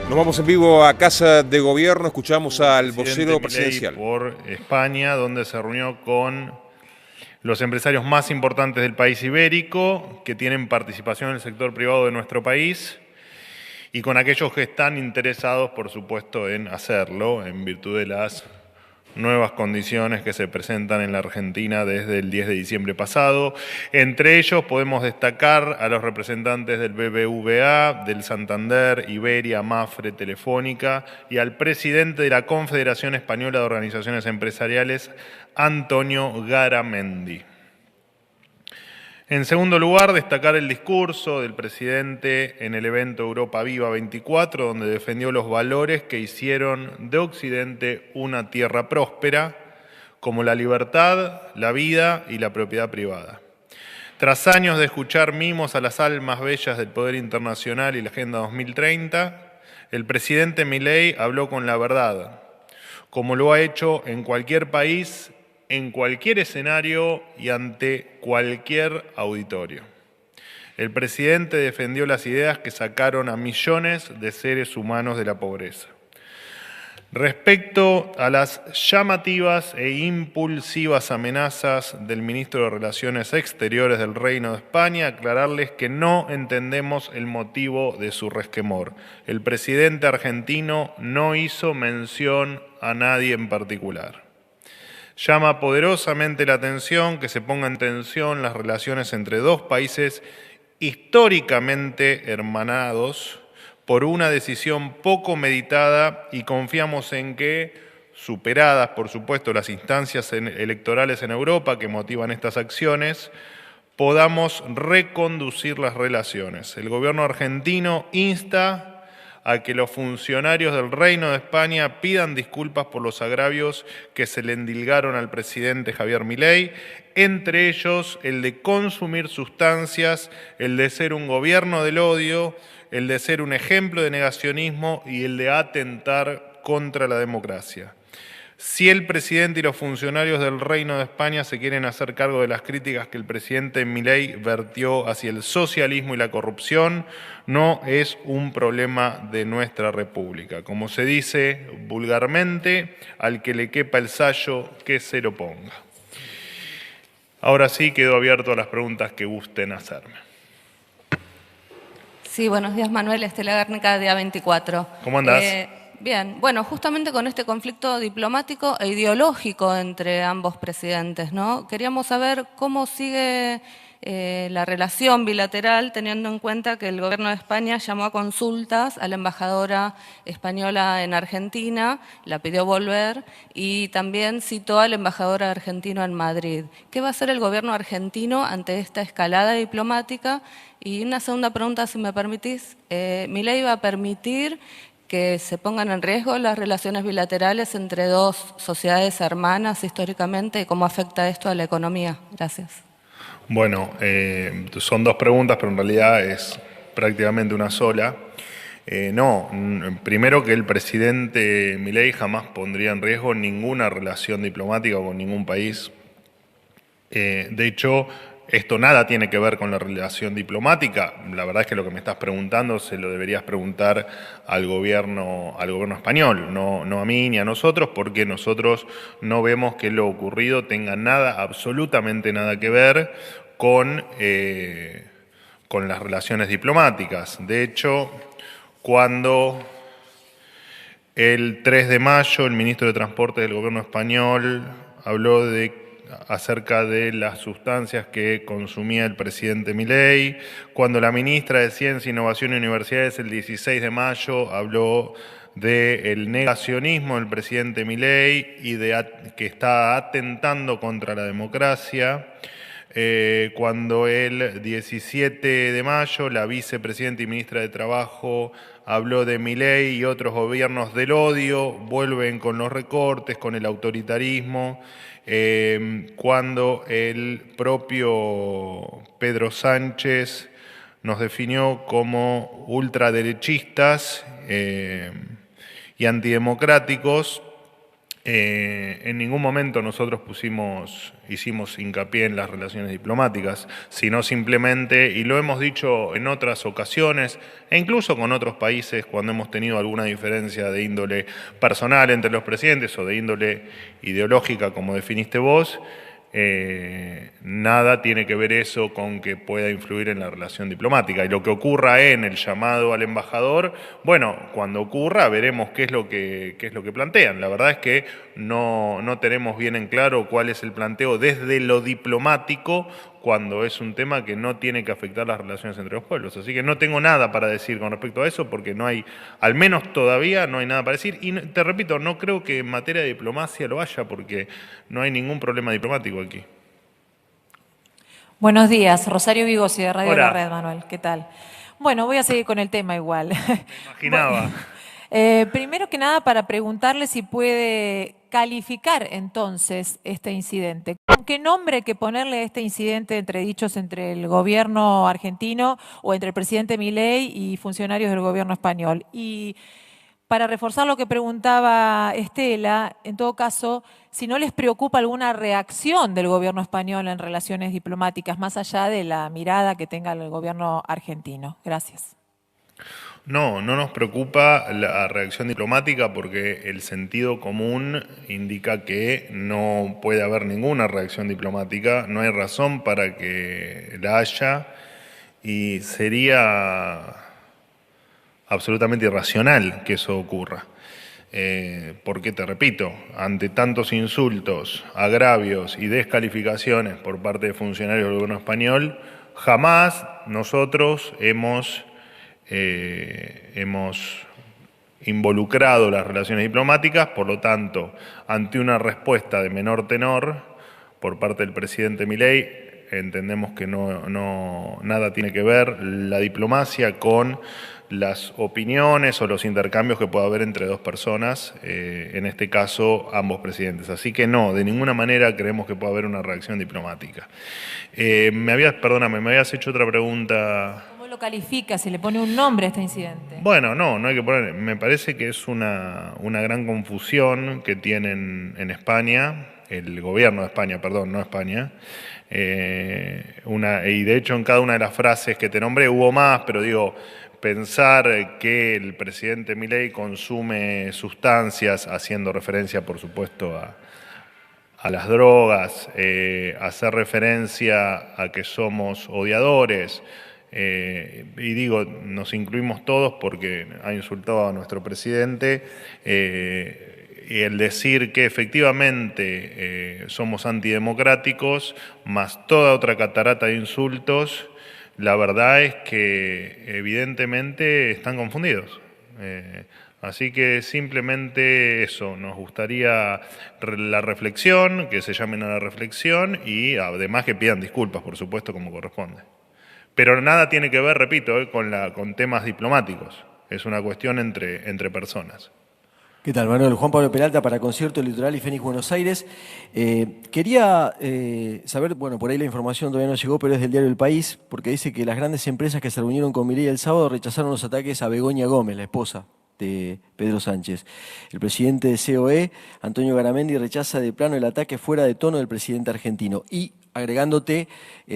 Nos vamos en vivo a Casa de Gobierno, escuchamos al vocero Presidente presidencial. Milei por España, donde se reunió con los empresarios más importantes del país ibérico, que tienen participación en el sector privado de nuestro país, y con aquellos que están interesados, por supuesto, en hacerlo, en virtud de las nuevas condiciones que se presentan en la Argentina desde el 10 de diciembre pasado. Entre ellos podemos destacar a los representantes del BBVA, del Santander, Iberia, Mafre, Telefónica y al presidente de la Confederación Española de Organizaciones Empresariales, Antonio Garamendi. En segundo lugar, destacar el discurso del presidente en el evento Europa Viva 24, donde defendió los valores que hicieron de Occidente una tierra próspera, como la libertad, la vida y la propiedad privada. Tras años de escuchar mimos a las almas bellas del poder internacional y la Agenda 2030, el presidente Milei habló con la verdad, como lo ha hecho en cualquier país, en cualquier escenario y ante cualquier auditorio. El presidente defendió las ideas que sacaron a millones de seres humanos de la pobreza. Respecto a las llamativas e impulsivas amenazas del ministro de Relaciones Exteriores del Reino de España, aclararles que no entendemos el motivo de su resquemor. El presidente argentino no hizo mención a nadie en particular. Llama poderosamente la atención que se ponga en tensión las relaciones entre dos países históricamente hermanados por una decisión poco meditada, y confiamos en que, superadas por supuesto las instancias electorales en Europa que motivan estas acciones, podamos reconducir las relaciones. El gobierno argentino insta a que los funcionarios del Reino de España pidan disculpas por los agravios que se le endilgaron al presidente Javier Milei, entre ellos el de consumir sustancias, el de ser un gobierno del odio, el de ser un ejemplo de negacionismo y el de atentar contra la democracia. Si el presidente y los funcionarios del Reino de España se quieren hacer cargo de las críticas que el presidente Milei vertió hacia el socialismo y la corrupción, no es un problema de nuestra República. Como se dice vulgarmente, al que le quepa el sayo, que se lo ponga. Ahora sí, quedo abierto a las preguntas que gusten hacerme. Sí, buenos días, Manuel. Estela Guernica, Día 24. ¿Cómo andás? Bien, bueno, justamente con este conflicto diplomático e ideológico entre ambos presidentes, ¿no? Queríamos saber cómo sigue la relación bilateral, teniendo en cuenta que el gobierno de España llamó a consultas a la embajadora española en Argentina, la pidió volver y también citó al embajador argentino en Madrid. ¿Qué va a hacer el gobierno argentino ante esta escalada diplomática? Y una segunda pregunta, si me permitís, ¿Milei va a permitir que se pongan en riesgo las relaciones bilaterales entre dos sociedades hermanas históricamente, y cómo afecta esto a la economía? Gracias. Bueno, son dos preguntas, pero en realidad es prácticamente una sola. No, primero que el presidente Milei jamás pondría en riesgo ninguna relación diplomática con ningún país. De hecho, esto nada tiene que ver con la relación diplomática. La verdad es que lo que me estás preguntando se lo deberías preguntar al gobierno español, no a mí ni a nosotros, porque nosotros no vemos que lo ocurrido tenga nada, absolutamente nada que ver con las relaciones diplomáticas. De hecho, cuando el 3 de mayo el ministro de Transporte del gobierno español habló acerca de las sustancias que consumía el presidente Milei, cuando la ministra de Ciencia, Innovación y Universidades el 16 de mayo habló del negacionismo del presidente Milei y que está atentando contra la democracia, cuando el 17 de mayo la vicepresidenta y ministra de Trabajo habló de Milei y otros gobiernos del odio, vuelven con los recortes, con el autoritarismo, cuando el propio Pedro Sánchez nos definió como ultraderechistas y antidemocráticos, En ningún momento nosotros hicimos hincapié en las relaciones diplomáticas, sino simplemente, y lo hemos dicho en otras ocasiones, e incluso con otros países cuando hemos tenido alguna diferencia de índole personal entre los presidentes o de índole ideológica, como definiste vos, nada tiene que ver eso con que pueda influir en la relación diplomática. Y lo que ocurra en el llamado al embajador, bueno, cuando ocurra veremos qué es lo que plantean. La verdad es que no tenemos bien en claro cuál es el planteo desde lo diplomático cuando es un tema que no tiene que afectar las relaciones entre los pueblos. Así que no tengo nada para decir con respecto a eso porque no hay, al menos todavía no hay nada para decir. Y te repito, no creo que en materia de diplomacia lo haya porque no hay ningún problema diplomático aquí. Buenos días, Rosario Vigosi de Radio Hola. La Red, Manuel. ¿Qué tal? Bueno, voy a seguir con el tema igual. Me imaginaba. Primero que nada, para preguntarle si puede calificar entonces este incidente. ¿Con qué nombre hay que ponerle a este incidente entredichos entre el gobierno argentino o entre el presidente Milei y funcionarios del gobierno español? Y para reforzar lo que preguntaba Estela, en todo caso, si no les preocupa alguna reacción del gobierno español en relaciones diplomáticas, más allá de la mirada que tenga el gobierno argentino. Gracias. No nos preocupa la reacción diplomática porque el sentido común indica que no puede haber ninguna reacción diplomática, no hay razón para que la haya y sería absolutamente irracional que eso ocurra. Porque, te repito, ante tantos insultos, agravios y descalificaciones por parte de funcionarios del gobierno español, jamás nosotros hemos involucrado las relaciones diplomáticas, por lo tanto, ante una respuesta de menor tenor por parte del presidente Milei, entendemos que nada tiene que ver la diplomacia con las opiniones o los intercambios que pueda haber entre dos personas, en este caso ambos presidentes. Así que no, de ninguna manera creemos que pueda haber una reacción diplomática. Me habías hecho otra pregunta. ¿Cómo lo califica? ¿Se le pone un nombre a este incidente? Bueno, no hay que poner. Me parece que es una gran confusión que tienen en España, el gobierno de España, perdón, no España. Y de hecho en cada una de las frases que te nombré hubo más, pero digo, pensar que el presidente Milei consume sustancias, haciendo referencia, por supuesto, a las drogas, hacer referencia a que somos odiadores, y digo, nos incluimos todos porque ha insultado a nuestro presidente, y el decir que efectivamente somos antidemocráticos, más toda otra catarata de insultos, la verdad es que evidentemente están confundidos. Así que simplemente eso, nos gustaría la reflexión, que se llamen a la reflexión y además que pidan disculpas, por supuesto, como corresponde. Pero nada tiene que ver, repito, con temas diplomáticos. Es una cuestión entre personas. ¿Qué tal, Manuel? Juan Pablo Peralta para Concierto Litoral y Fénix Buenos Aires. Quería saber, bueno, por ahí la información todavía no llegó, pero es del diario El País, porque dice que las grandes empresas que se reunieron con Milei el sábado rechazaron los ataques a Begoña Gómez, la esposa de Pedro Sánchez. El presidente de COE, Antonio Garamendi, rechaza de plano el ataque fuera de tono del presidente argentino. Y agregándote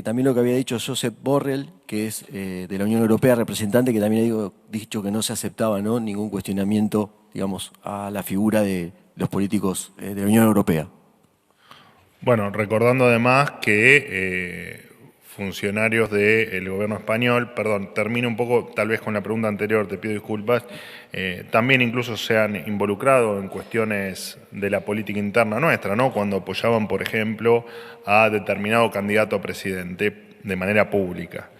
también lo que había dicho Josep Borrell, que es de la Unión Europea, representante, que también ha dicho que no se aceptaba, ¿no?, ningún cuestionamiento, digamos, a la figura de los políticos de la Unión Europea. Bueno, recordando además que funcionarios del gobierno español, perdón, termino un poco tal vez con la pregunta anterior, te pido disculpas, también incluso se han involucrado en cuestiones de la política interna nuestra, ¿no? Cuando apoyaban, por ejemplo, a determinado candidato a presidente de manera pública.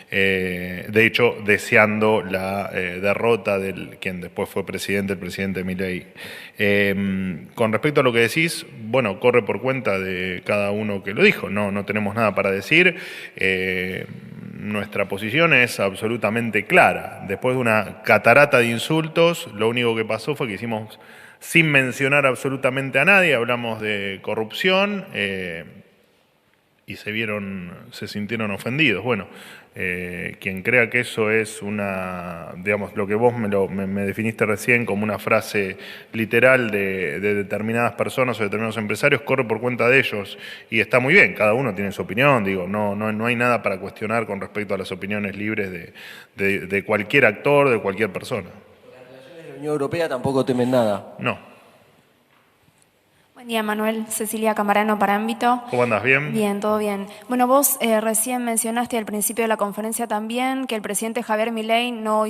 De hecho, deseando la derrota del quien después fue presidente, el presidente Milei. Con respecto a lo que decís, bueno, corre por cuenta de cada uno que lo dijo, no tenemos nada para decir. Nuestra posición es absolutamente clara. Después de una catarata de insultos, lo único que pasó fue que hicimos, sin mencionar absolutamente a nadie, hablamos de corrupción, y se sintieron ofendidos. Bueno, quien crea que eso es digamos, lo que vos me definiste recién como una frase literal de determinadas personas o determinados empresarios, corre por cuenta de ellos y está muy bien, cada uno tiene su opinión, digo, no hay nada para cuestionar con respecto a las opiniones libres de cualquier actor, de cualquier persona. Las relaciones de la Unión Europea tampoco temen nada. No. Buen día, Manuel. Cecilia Camarano para Ámbito. ¿Cómo andás? ¿Bien? Bien, todo bien. Bueno, vos recién mencionaste al principio de la conferencia también que el presidente Javier Milei no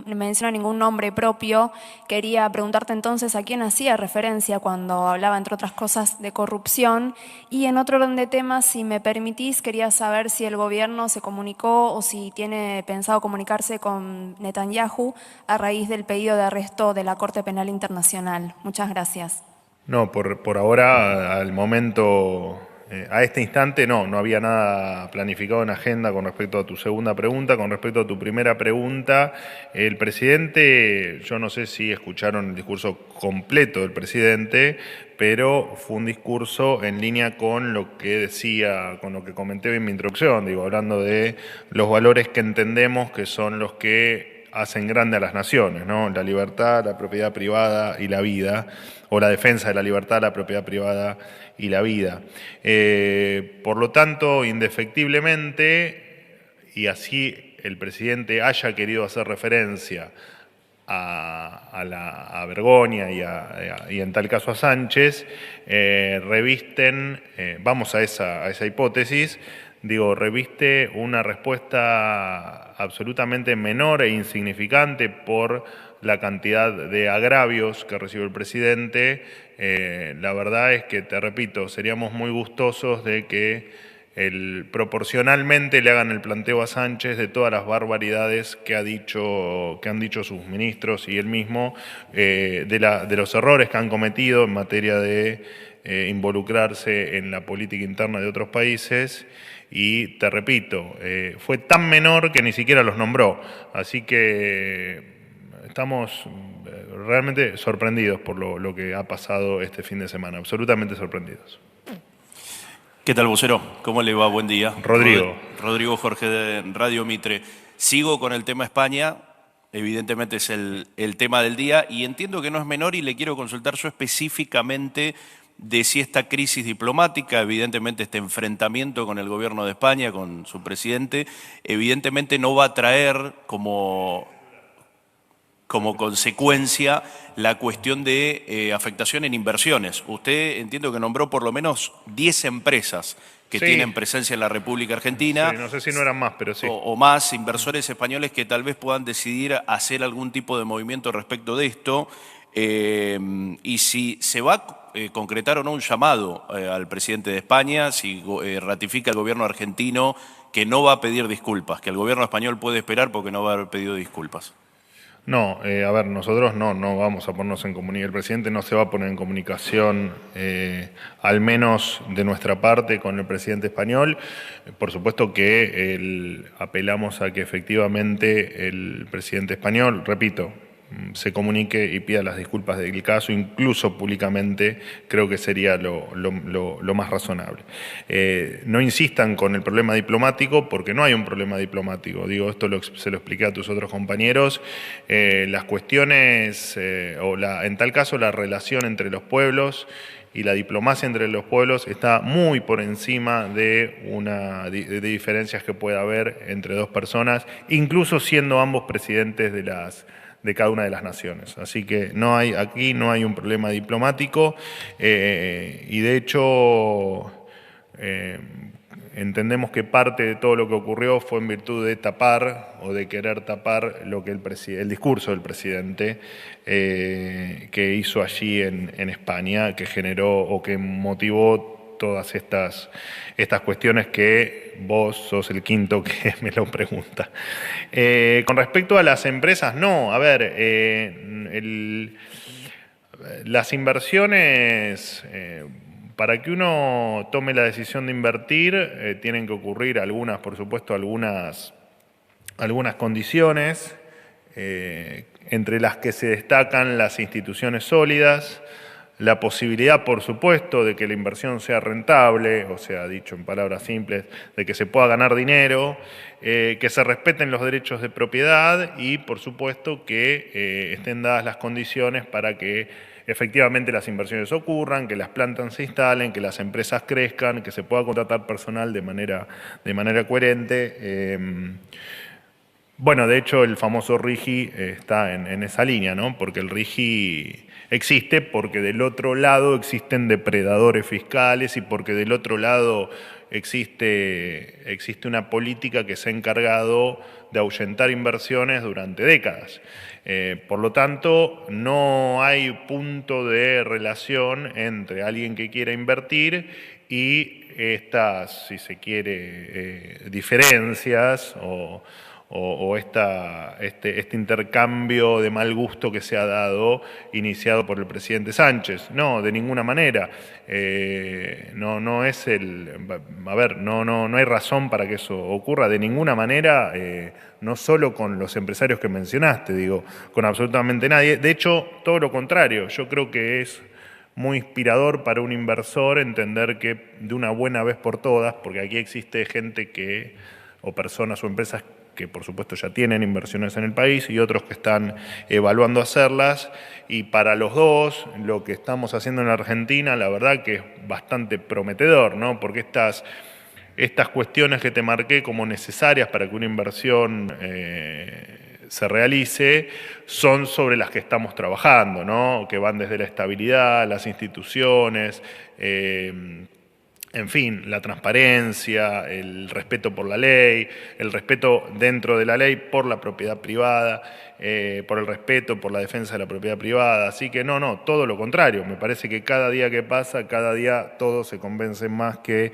mencionó ningún nombre propio. Quería preguntarte entonces a quién hacía referencia cuando hablaba, entre otras cosas, de corrupción. Y en otro orden de temas, si me permitís, quería saber si el gobierno se comunicó o si tiene pensado comunicarse con Netanyahu a raíz del pedido de arresto de la Corte Penal Internacional. Muchas gracias. No, por ahora, al momento, a este instante, no había nada planificado en agenda con respecto a tu segunda pregunta. Con respecto a tu primera pregunta, el presidente, yo no sé si escucharon el discurso completo del presidente, pero fue un discurso en línea con lo que decía, con lo que comenté en mi introducción, digo, hablando de los valores que entendemos que son los que hacen grande a las naciones, ¿no? La libertad, la propiedad privada y la vida, o la defensa de la libertad, la propiedad privada y la vida. Por lo tanto, indefectiblemente, y así el presidente haya querido hacer referencia a Bergoña y en tal caso a Sánchez, revisten, vamos a esa hipótesis, reviste una respuesta absolutamente menor e insignificante por la cantidad de agravios que recibe el presidente. La verdad es que, te repito, seríamos muy gustosos de que proporcionalmente le hagan el planteo a Sánchez de todas las barbaridades que han dicho sus ministros y él mismo, de los errores que han cometido en materia de involucrarse en la política interna de otros países. Y te repito, fue tan menor que ni siquiera los nombró. Así que estamos realmente sorprendidos por lo que ha pasado este fin de semana, absolutamente sorprendidos. ¿Qué tal, vocero? ¿Cómo le va? Buen día. Rodrigo. Rodrigo Jorge de Radio Mitre. Sigo con el tema España, evidentemente es el tema del día y entiendo que no es menor y le quiero consultar yo específicamente de si esta crisis diplomática, evidentemente este enfrentamiento con el gobierno de España, con su presidente, evidentemente no va a traer como consecuencia la cuestión de afectación en inversiones. Usted entiendo que nombró por lo menos 10 empresas que tienen presencia en la República Argentina. Sí, no sé si no eran más, pero sí. O más inversores españoles que tal vez puedan decidir hacer algún tipo de movimiento respecto de esto. Y si se va a concretar o no un llamado al presidente de España, si ratifica el gobierno argentino que no va a pedir disculpas, que el gobierno español puede esperar porque no va a haber pedido disculpas. No, a ver, nosotros no vamos a ponernos en comunicación, el presidente no se va a poner en comunicación, al menos de nuestra parte, con el presidente español. Por supuesto que apelamos a que efectivamente el presidente español, repito, se comunique y pida las disculpas del caso, incluso públicamente, creo que sería lo más razonable. No insistan con el problema diplomático, porque no hay un problema diplomático. Digo, esto se lo expliqué a tus otros compañeros. Las cuestiones, en tal caso, la relación entre los pueblos y la diplomacia entre los pueblos está muy por encima de diferencias que pueda haber entre dos personas, incluso siendo ambos presidentes de cada una de las naciones. Así que aquí no hay un problema diplomático y de hecho entendemos que parte de todo lo que ocurrió fue en virtud de tapar o de querer tapar lo que el discurso del presidente que hizo allí en España, que generó o que motivó todas estas cuestiones que vos sos el quinto que me lo pregunta. Con respecto a las empresas, no. A ver, las inversiones, para que uno tome la decisión de invertir, tienen que ocurrir por supuesto, algunas condiciones, entre las que se destacan las instituciones sólidas, la posibilidad, por supuesto, de que la inversión sea rentable, o sea, dicho en palabras simples, de que se pueda ganar dinero, que se respeten los derechos de propiedad y, por supuesto, que estén dadas las condiciones para que efectivamente las inversiones ocurran, que las plantas se instalen, que las empresas crezcan, que se pueda contratar personal de manera coherente. Bueno, de hecho, el famoso RIGI está en esa línea, ¿no? Porque el RIGI existe porque del otro lado existen depredadores fiscales y porque del otro lado existe una política que se ha encargado de ahuyentar inversiones durante décadas. Por lo tanto, no hay punto de relación entre alguien que quiera invertir y estas, si se quiere, diferencias o este intercambio de mal gusto que se ha dado, iniciado por el presidente Sánchez. No, de ninguna manera. No hay razón para que eso ocurra de ninguna manera, no solo con los empresarios que mencionaste, digo, con absolutamente nadie. De hecho, todo lo contrario, yo creo que es muy inspirador para un inversor entender que de una buena vez por todas, porque aquí existe gente o personas o empresas que por supuesto ya tienen inversiones en el país y otros que están evaluando hacerlas, y para los dos lo que estamos haciendo en la Argentina la verdad que es bastante prometedor, ¿no? Porque estas cuestiones que te marqué como necesarias para que una inversión se realice son sobre las que estamos trabajando, ¿no? Que van desde la estabilidad, las instituciones, en fin, la transparencia, el respeto por la ley, el respeto dentro de la ley por la propiedad privada, por el respeto, por la defensa de la propiedad privada. Así que no, todo lo contrario. Me parece que cada día que pasa, cada día todos se convencen más que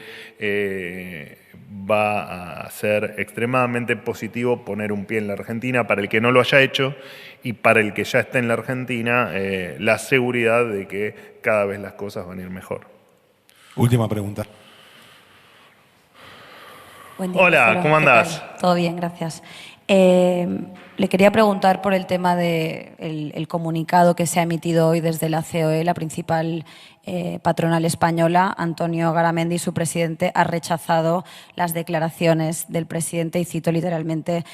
va a ser extremadamente positivo poner un pie en la Argentina para el que no lo haya hecho y para el que ya está en la Argentina, la seguridad de que cada vez las cosas van a ir mejor. Última pregunta. Buen día, hola, Marcelo. ¿cómo andás? Todo bien, gracias. Le quería preguntar por el tema del comunicado que se ha emitido hoy desde la COE, la principal patronal española. Antonio Garamendi, su presidente, ha rechazado las declaraciones del presidente, y cito literalmente,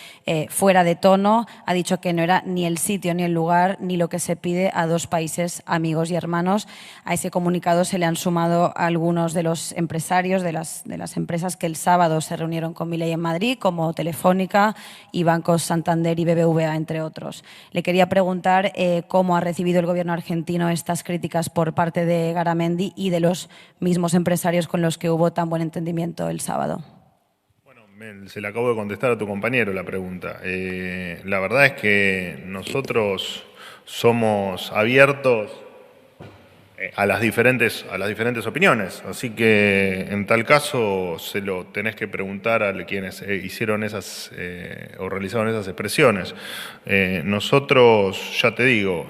fuera de tono. Ha dicho que no era ni el sitio ni el lugar ni lo que se pide a dos países amigos y hermanos. A ese comunicado se le han sumado algunos de los empresarios de las empresas que el sábado se reunieron con Milei en Madrid, como Telefónica y Bancos Santander y BBVA, entre otros. Le quería preguntar cómo ha recibido el gobierno argentino estas críticas por parte de Garamendi y de los mismos empresarios con los que hubo tan buen entendimiento el sábado. Bueno, se le acabo de contestar a tu compañero la pregunta. La verdad es que nosotros somos abiertos a las diferentes opiniones, así que en tal caso se lo tenés que preguntar a quienes hicieron esas o realizaron esas expresiones. Nosotros, ya te digo,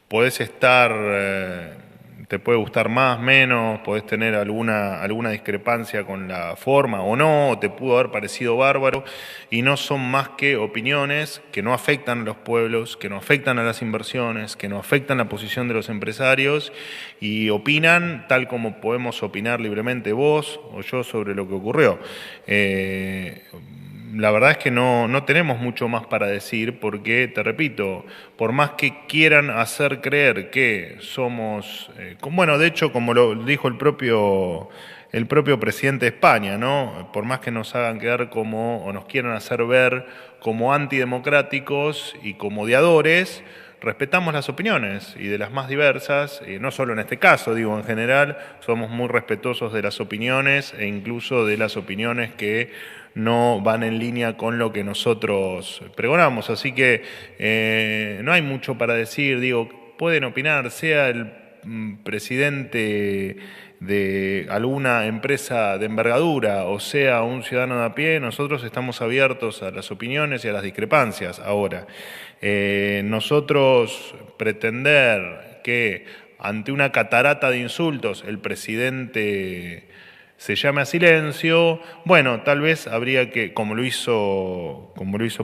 podés estar, te puede gustar más, menos, podés tener alguna discrepancia con la forma o no, o te pudo haber parecido bárbaro, y no son más que opiniones que no afectan a los pueblos, que no afectan a las inversiones, que no afectan la posición de los empresarios, y opinan tal como podemos opinar libremente vos o yo sobre lo que ocurrió. La verdad es que no tenemos mucho más para decir porque, te repito, por más que quieran hacer creer que somos, bueno, de hecho, como lo dijo el propio presidente de España, ¿no? Por más que nos hagan quedar o nos quieran hacer ver como antidemocráticos y como odiadores, respetamos las opiniones y de las más diversas, no solo en este caso, digo, en general, somos muy respetuosos de las opiniones e incluso de las opiniones que no van en línea con lo que nosotros pregonamos. Así que no hay mucho para decir, digo, pueden opinar, sea el presidente de alguna empresa de envergadura o sea un ciudadano de a pie, nosotros estamos abiertos a las opiniones y a las discrepancias. Ahora, nosotros pretender que ante una catarata de insultos el presidente se llame a silencio. Bueno, tal vez habría que, como lo hizo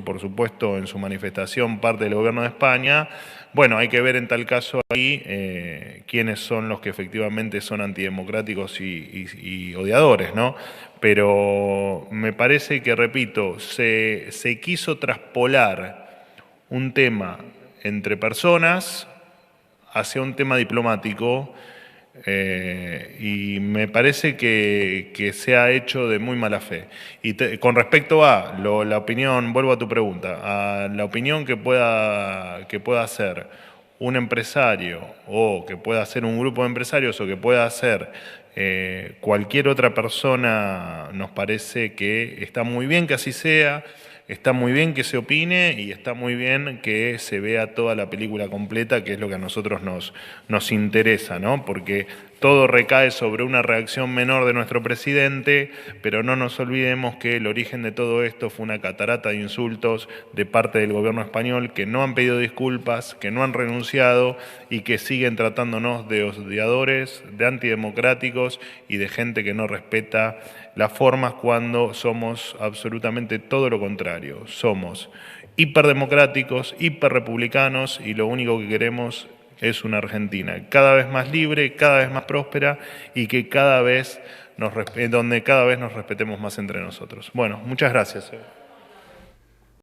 por supuesto en su manifestación parte del gobierno de España, bueno, hay que ver en tal caso ahí quiénes son los que efectivamente son antidemocráticos y odiadores, ¿no? Pero me parece que, repito, se quiso traspolar un tema entre personas hacia un tema diplomático, y me parece que se ha hecho de muy mala fe. Y con respecto a la opinión, vuelvo a tu pregunta, a la opinión que pueda hacer un empresario, o que pueda hacer un grupo de empresarios, o que pueda hacer cualquier otra persona, nos parece que está muy bien que así sea. Está muy bien que se opine y está muy bien que se vea toda la película completa, que es lo que a nosotros nos interesa, ¿no? Porque todo recae sobre una reacción menor de nuestro presidente, pero no nos olvidemos que el origen de todo esto fue una catarata de insultos de parte del gobierno español, que no han pedido disculpas, que no han renunciado y que siguen tratándonos de odiadores, de antidemocráticos y de gente que no respeta las formas, cuando somos absolutamente todo lo contrario. Somos hiperdemocráticos, hiperrepublicanos, y lo único que queremos es una Argentina cada vez más libre, cada vez más próspera, y que donde cada vez nos respetemos más entre nosotros. Bueno, muchas gracias.